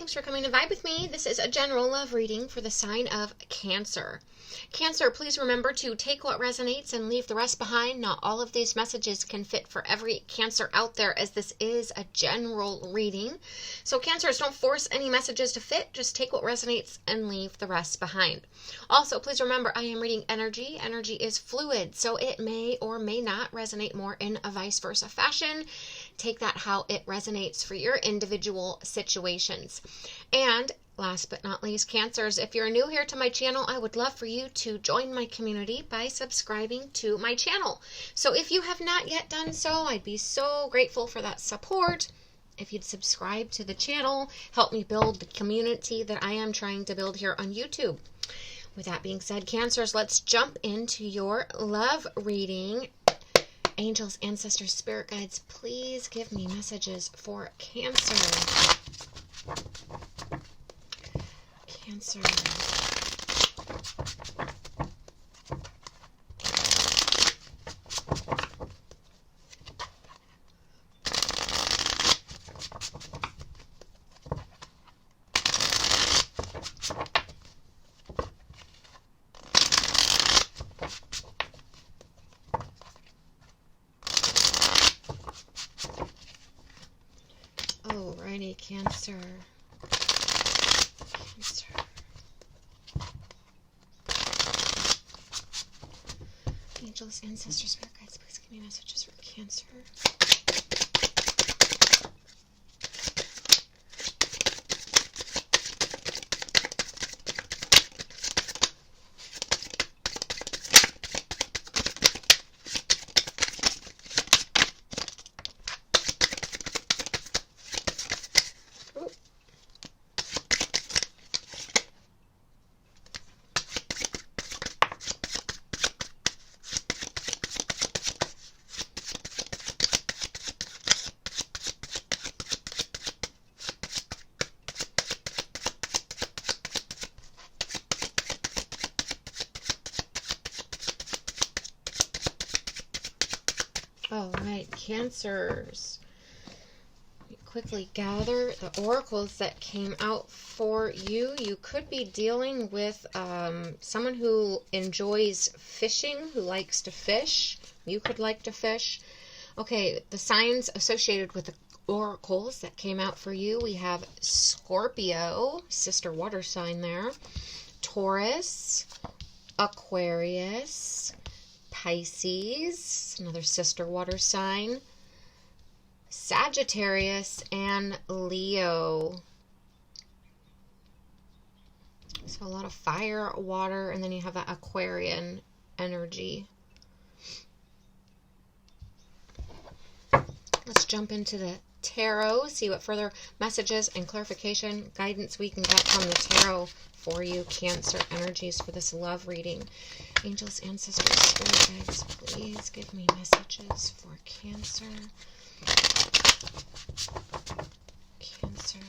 Thanks for coming to vibe with me. This is a general love reading for the sign of Cancer. Cancer, please remember to take what resonates and leave the rest behind. Not all of these messages can fit for every Cancer out there, as this is a general reading. So Cancers, don't force any messages to fit. Just take what resonates and leave the rest behind. Also, please remember, I am reading energy. Energy is fluid, so it may or may not resonate more in a vice versa fashion. Take that how it resonates for your individual situations. And last but not least, Cancers, if you're new here to my channel, I would love for you to join my community by subscribing to my channel. So if you have not yet done so, I'd be so grateful for that support. If you'd subscribe to the channel, help me build the community that I am trying to build here on YouTube. With that being said, Cancers, let's jump into your love reading. Angels, ancestors, spirit guides, please give me messages for Cancer. Cancer. Alrighty, Cancer. Cancer. Angels, ancestors, spirit guides, please give me messages for Cancer. All right, Cancers. Quickly gather the oracles that came out for you. You could be dealing with someone who enjoys fishing, who likes to fish. You could like to fish. Okay, the signs associated with the oracles that came out for you. We have Scorpio, sister water sign there. Taurus, Aquarius, Pisces, another sister water sign. Sagittarius and Leo. So a lot of fire, water, and then you have that Aquarian energy. Let's jump into the tarot, see what further messages and clarification, guidance we can get from the tarot for you, Cancer energies, for this love reading. Angels, ancestors, spirit guides, please give me messages for Cancer. Cancer.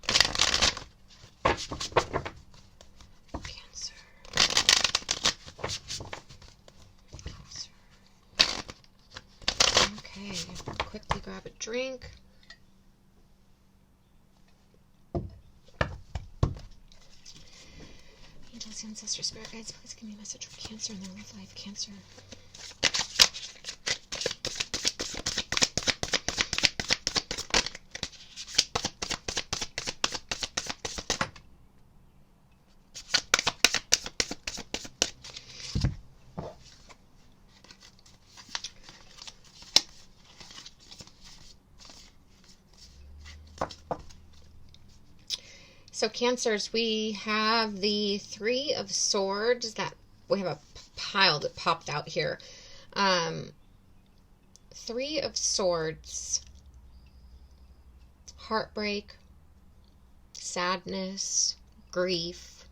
Cancer. Cancer. Okay, quickly grab a drink. Angels, ancestors, spirit guides, please give me a message for Cancer in their love life, Cancer. So Cancers, we have the Three of Swords. That we have a pile that popped out here. Three of Swords. Heartbreak, sadness, grief,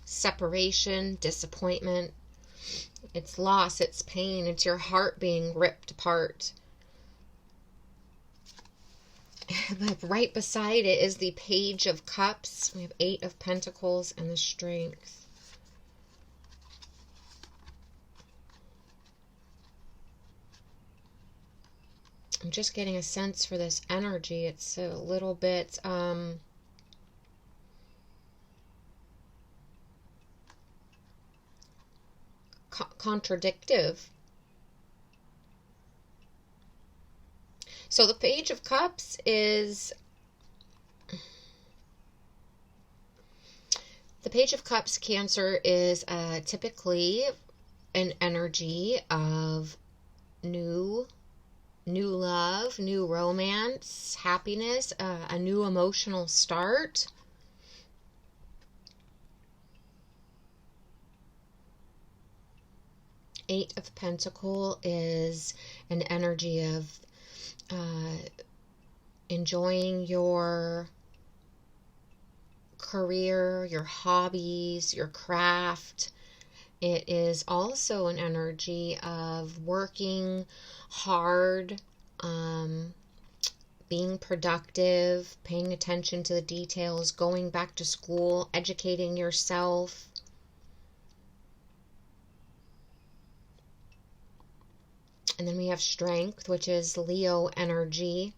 separation, disappointment. It's loss, it's pain, it's your heart being ripped apart. But right beside it is the Page of Cups. We have Eight of Pentacles and the Strength. I'm just getting a sense for this energy. It's a little bit contradictive. So the Page of Cups is... The Page of Cups, Cancer, is typically an energy of new love, new romance, happiness, a new emotional start. Eight of Pentacles is an energy of enjoying your career, your hobbies, your craft. It is also an energy of working hard, being productive, paying attention to the details, going back to school, educating yourself. And then we have Strength, which is Leo energy.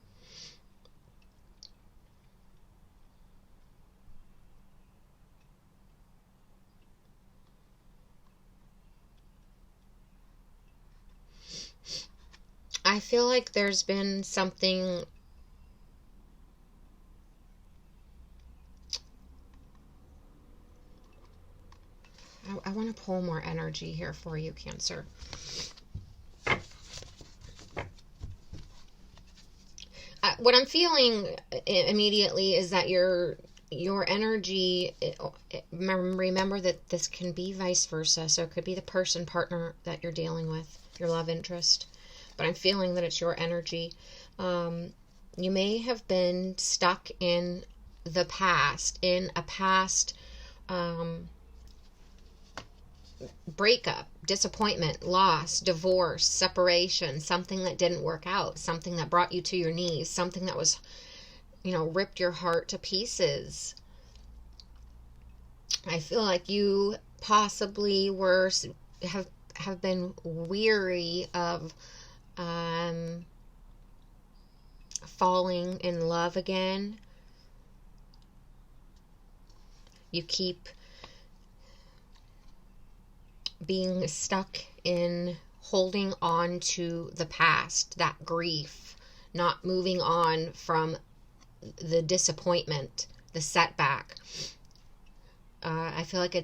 I feel like there's been something I want to pull more energy here for you, Cancer. What I'm feeling immediately is that your energy, remember that this can be vice versa, so it could be the partner that you're dealing with, your love interest, but I'm feeling that it's your energy. You may have been stuck in the past, in a past breakup, disappointment, loss, divorce, separation, something that didn't work out, something that brought you to your knees, something that was, ripped your heart to pieces. I feel like you possibly have been weary of falling in love again. You keep being stuck in holding on to the past, that grief, not moving on from the disappointment, the setback. I feel like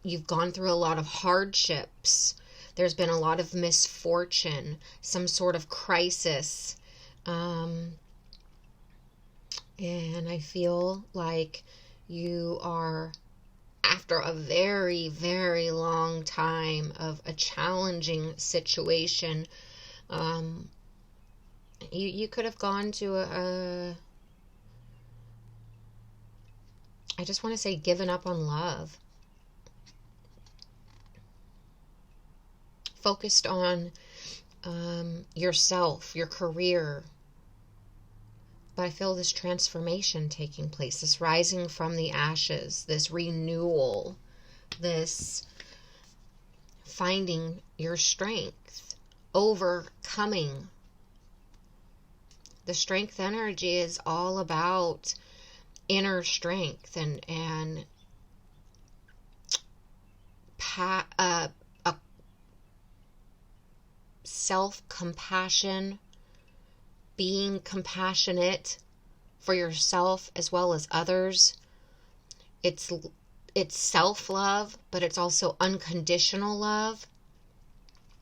you've gone through a lot of hardships. There's been a lot of misfortune, some sort of crisis. And I feel like you are, after a very, very long time of a challenging situation, you could have gone to I just want to say given up on love. Focused on yourself, your career. But I feel this transformation taking place, this rising from the ashes, this renewal, this finding your strength, overcoming. The strength energy is all about inner strength and self-compassion, being compassionate for yourself as well as others. It's self-love, but it's also unconditional love.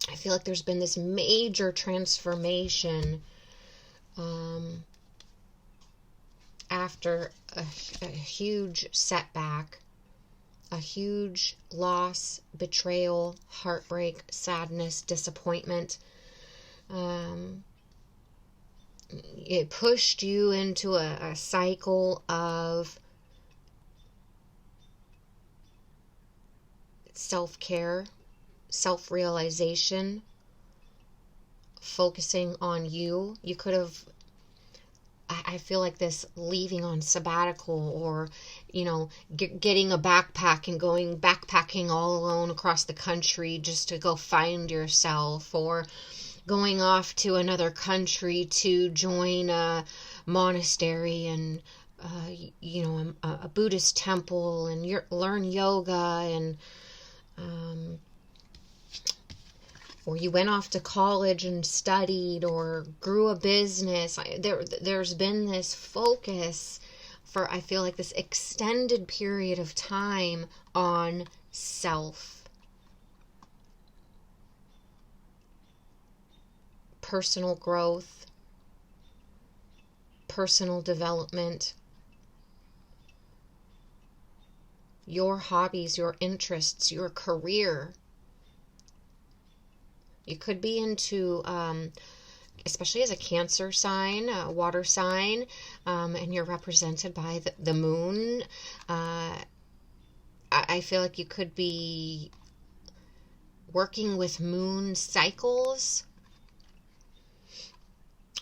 I feel like there's been this major transformation after a huge setback, a huge loss, betrayal, heartbreak, sadness, disappointment. It pushed you into a cycle of self-care, self-realization, focusing on you. You could have, I feel like this leaving on sabbatical, or, getting a backpack and going backpacking all alone across the country just to go find yourself, or going off to another country to join a monastery and, a Buddhist temple and learn yoga and or you went off to college and studied or grew a business. There's been this focus for, I feel like, this extended period of time on self. Personal growth, personal development, your hobbies, your interests, your career. You could be into, especially as a Cancer sign, a water sign, and you're represented by the moon. I feel like you could be working with moon cycles.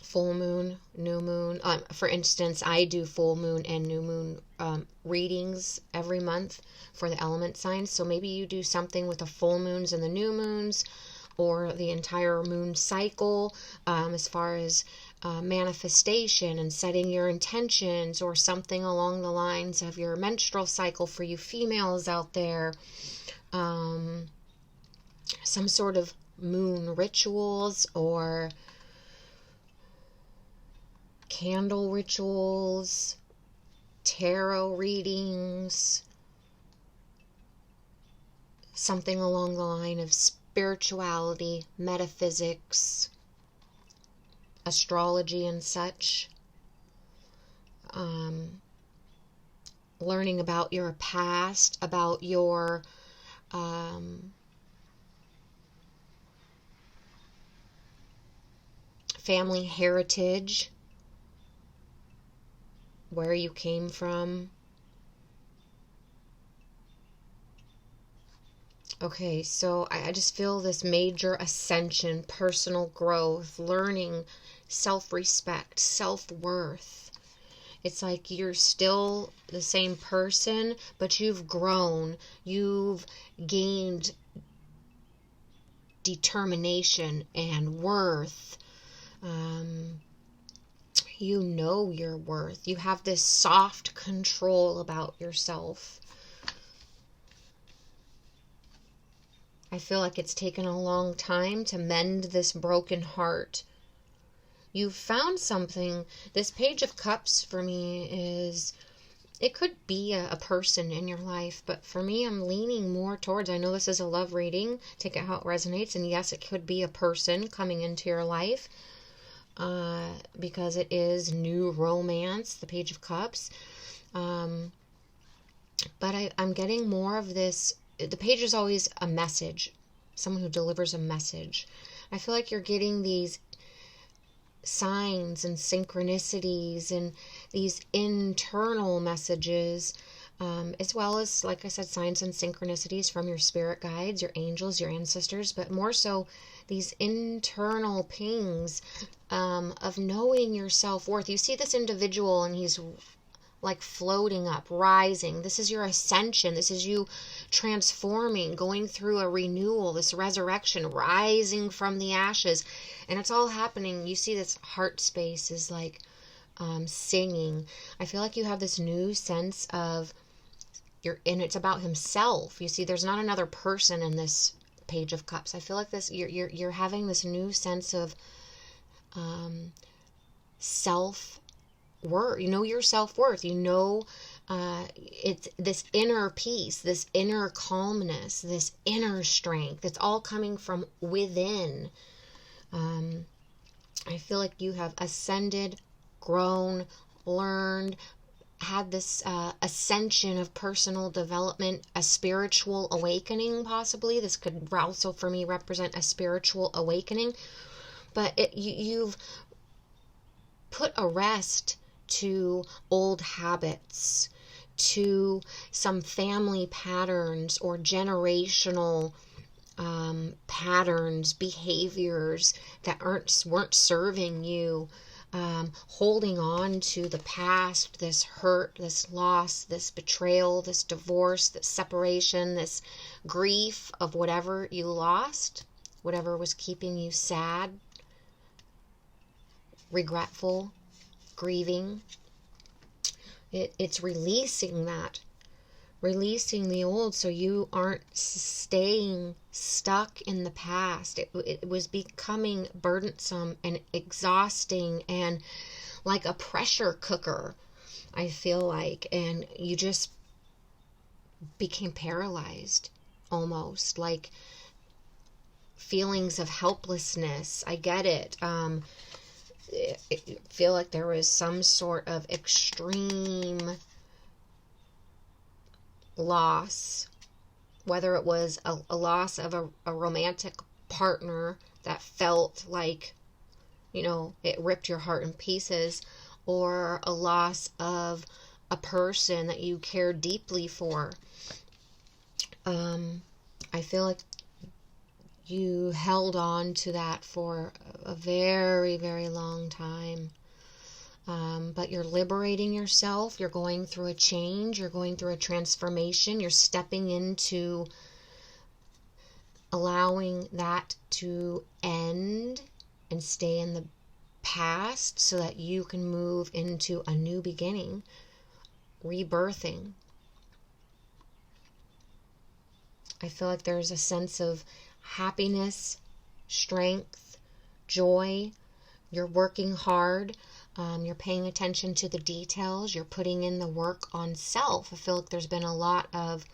Full moon, new moon. For instance, I do full moon and new moon readings every month for the element signs. So maybe you do something with the full moons and the new moons, or the entire moon cycle, as far as manifestation and setting your intentions, or something along the lines of your menstrual cycle for you females out there. Some sort of moon rituals or candle rituals, tarot readings, something along the line of spirituality, metaphysics, astrology and such. Learning about your past, about your family heritage, where you came from. Okay, so I just feel this major ascension, personal growth, learning, self-respect, self-worth. It's like you're still the same person, but you've grown. You've gained determination and worth. You know your worth. You have this soft control about yourself. I feel like it's taken a long time to mend this broken heart. You've found something. This Page of Cups for me is, it could be a person in your life, but for me, I'm leaning more towards, I know this is a love reading, take it how it resonates, and yes, it could be a person coming into your life, because it is new romance, the Page of Cups. But I'm getting more of this. The page is always a message, someone who delivers a message. I feel like you're getting these signs and synchronicities and these internal messages, as well as, like I said, signs and synchronicities from your spirit guides, your angels, your ancestors, but more so these internal pings of knowing your self-worth. You see this individual and he's like floating up, rising. This is your ascension. This is you transforming, going through a renewal, this resurrection, rising from the ashes. And it's all happening. You see this heart space is like singing. I feel like you have this new sense of and it's about himself. You see, there's not another person in this Page of Cups. I feel like this, you're having this new sense of self-worth. You know your self-worth. You know it's this inner peace, this inner calmness, this inner strength. It's all coming from within. I feel like you have ascended, grown, learned, had this ascension of personal development, a spiritual awakening possibly. This could also for me represent a spiritual awakening. But you've put a rest to old habits, to some family patterns or generational patterns, behaviors that weren't serving you. Holding on to the past, this hurt, this loss, this betrayal, this divorce, this separation, this grief of whatever you lost, whatever was keeping you sad, regretful, grieving. It's releasing that releasing the old so you aren't staying stuck in the past. It was becoming burdensome and exhausting and like a pressure cooker, I feel like, and you just became paralyzed, almost like feelings of helplessness. I get it. I feel like there was some sort of extreme loss, whether it was a loss of a romantic partner that felt like, it ripped your heart in pieces, or a loss of a person that you care deeply for. I feel like you held on to that for a very, very long time. But you're liberating yourself. You're going through a change. You're going through a transformation. You're stepping into allowing that to end and stay in the past so that you can move into a new beginning, rebirthing. I feel like there's a sense of happiness, strength, joy. You're working hard. You're paying attention to the details. You're putting in the work on self. I feel like there's been a lot of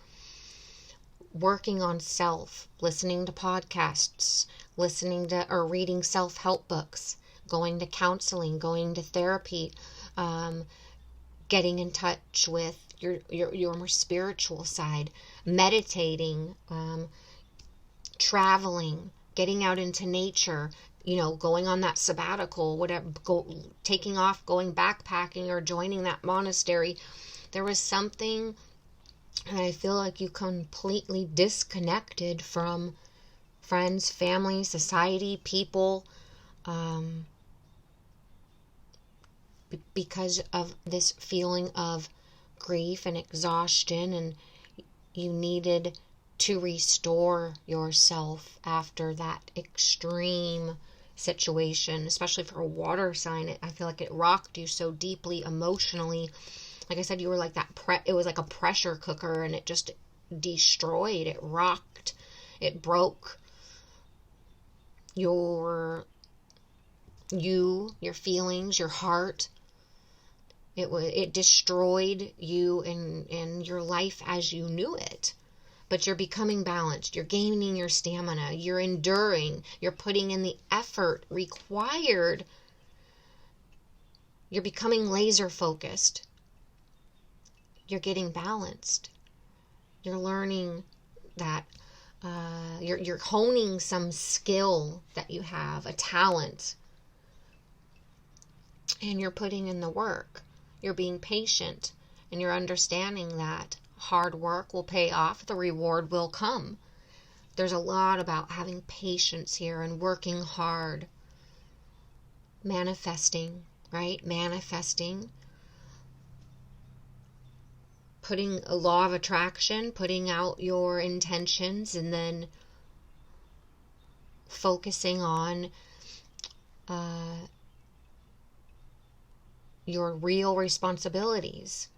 working on self, listening to podcasts, listening to or reading self-help books, going to counseling, going to therapy, getting in touch with your more spiritual side, meditating, traveling, getting out into nature, going on that sabbatical, whatever, taking off, going backpacking or joining that monastery. There was something, and I feel like you completely disconnected from friends, family, society, people, because of this feeling of grief and exhaustion, and you needed to restore yourself after that extreme situation, especially for a water sign. I feel like it rocked you so deeply emotionally. Like I said, you were like that. It was like a pressure cooker, and it just destroyed. It rocked. It broke your feelings, your heart. It destroyed you and your life as you knew it. But you're becoming balanced. You're gaining your stamina. You're enduring. You're putting in the effort required. You're becoming laser focused. You're getting balanced. You're learning that you're honing some skill that you have, a talent, and you're putting in the work. You're being patient, and you're understanding that hard work will pay off. The reward will come. There's a lot about having patience here and working hard. Manifesting, right? Manifesting. Putting a law of attraction, putting out your intentions, and then focusing on your real responsibilities.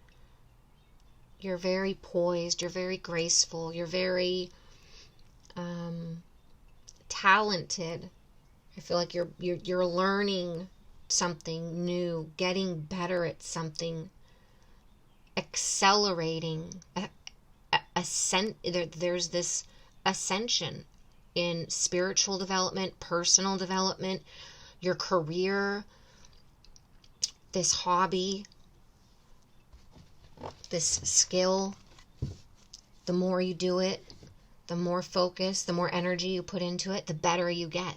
You're very poised, you're very graceful, you're very talented. I feel like you're learning something new, getting better at something, accelerating. There's this ascension in spiritual development, personal development, your career, this hobby, this skill. The more you do it, the more focus, the more energy you put into it, the better you get.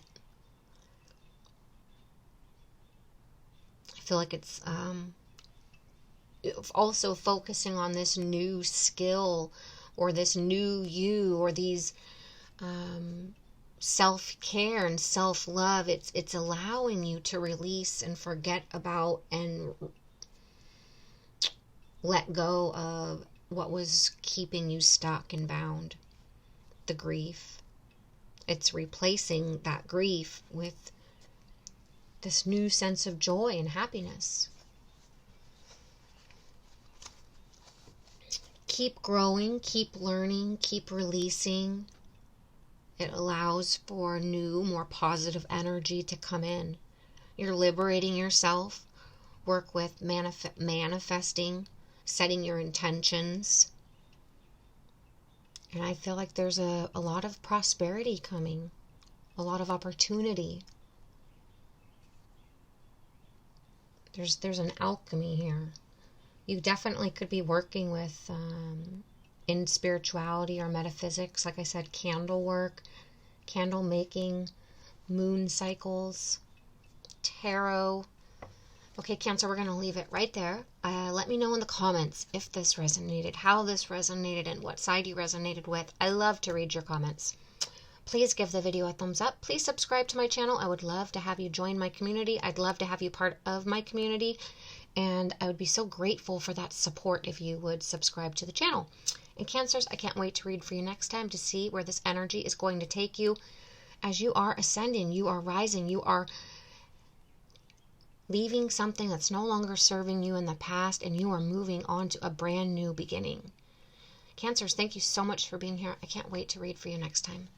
I feel like it's also focusing on this new skill or this new you or these self-care and self-love. It's allowing you to release and forget about and let go of what was keeping you stuck and bound, the grief. It's replacing that grief with this new sense of joy and happiness. keep growing, keep learning, keep releasing. It allows for new, more positive energy to come in. You're liberating yourself. Work with manifesting, setting your intentions. And I feel like there's a lot of prosperity coming, a lot of opportunity. There's an alchemy here. You definitely could be working with in spirituality or metaphysics, like I said, candle work, candle making, moon cycles, tarot. Okay, Cancer, we're going to leave it right there. Let me know in the comments if this resonated, how this resonated, and what side you resonated with. I love to read your comments. Please give the video a thumbs up. Please subscribe to my channel. I would love to have you join my community. I'd love to have you part of my community. And I would be so grateful for that support if you would subscribe to the channel. And Cancers, I can't wait to read for you next time to see where this energy is going to take you. As you are ascending, you are rising, you are leaving something that's no longer serving you in the past, and you are moving on to a brand new beginning. Cancers, thank you so much for being here. I can't wait to read for you next time.